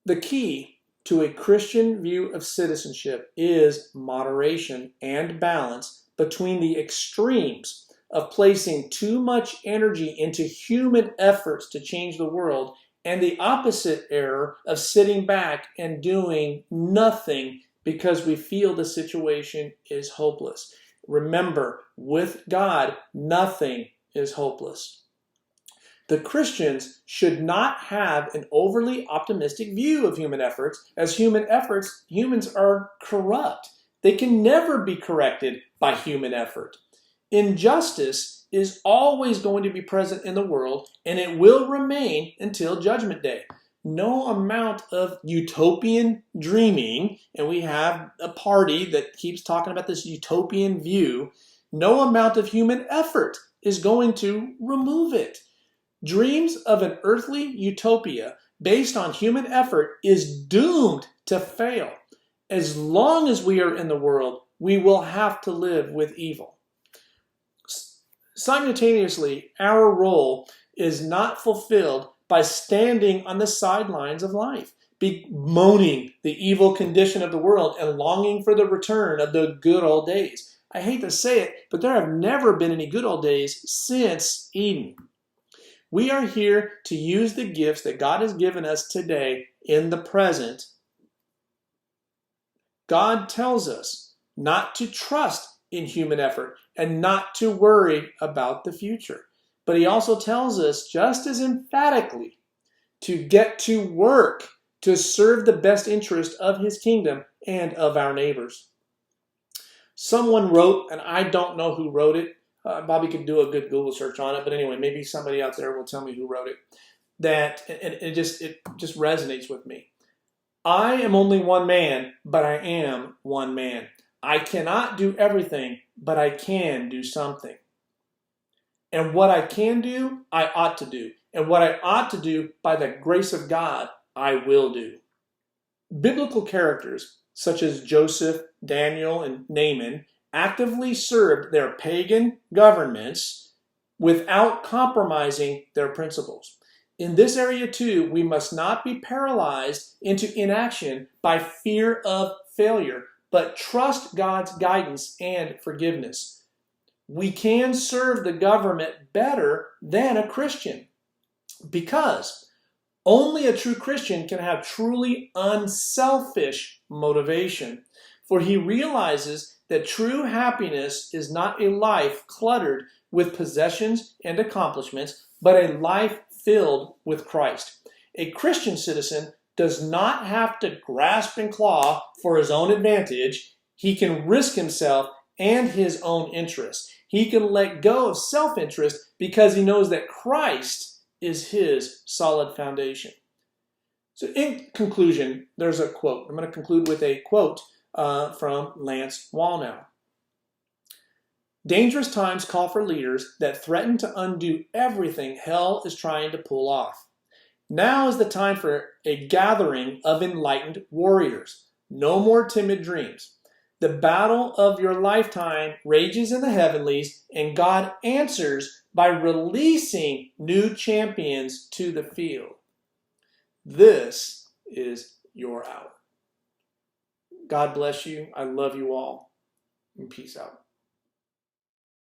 The key to a Christian view of citizenship is moderation and balance between the extremes of placing too much energy into human efforts to change the world and the opposite error of sitting back and doing nothing because we feel the situation is hopeless. Remember, with God, nothing is hopeless. The Christians should not have an overly optimistic view of human efforts, as humans are corrupt. They can never be corrected by human effort. Injustice is always going to be present in the world, and it will remain until Judgment Day. No amount of utopian dreaming, and we have a party that keeps talking about this utopian view, no amount of human effort is going to remove it. Dreams of an earthly utopia based on human effort is doomed to fail. As long as we are in the world, we will have to live with evil. Simultaneously, our role is not fulfilled by standing on the sidelines of life, bemoaning the evil condition of the world and longing for the return of the good old days. I hate to say it, but there have never been any good old days since Eden. We are here to use the gifts that God has given us today in the present. God tells us not to trust in human effort and not to worry about the future. But he also tells us just as emphatically to get to work to serve the best interest of his kingdom and of our neighbors. Someone wrote, and I don't know who wrote it, Bobby could do a good Google search on it, but anyway, maybe somebody out there will tell me who wrote it. It just resonates with me. I am only one man, but I am one man. I cannot do everything, but I can do something. And what I can do, I ought to do. And what I ought to do, by the grace of God, I will do. Biblical characters such as Joseph, Daniel, and Naaman actively served their pagan governments without compromising their principles. In this area too, we must not be paralyzed into inaction by fear of failure, but trust God's guidance and forgiveness. We can serve the government better than a Christian because only a true Christian can have truly unselfish motivation, for he realizes that true happiness is not a life cluttered with possessions and accomplishments, but a life filled with Christ. A Christian citizen does not have to grasp and claw for his own advantage. He can risk himself and his own interests. He can let go of self-interest because he knows that Christ is his solid foundation. So in conclusion, there's a quote. I'm going to conclude with a quote from Lance Wallnau. Dangerous times call for leaders that threaten to undo everything hell is trying to pull off. Now is the time for a gathering of enlightened warriors. No more timid dreams. The battle of your lifetime rages in the heavenlies, and God answers by releasing new champions to the field. This is your hour. God bless you. I love you all. And peace out.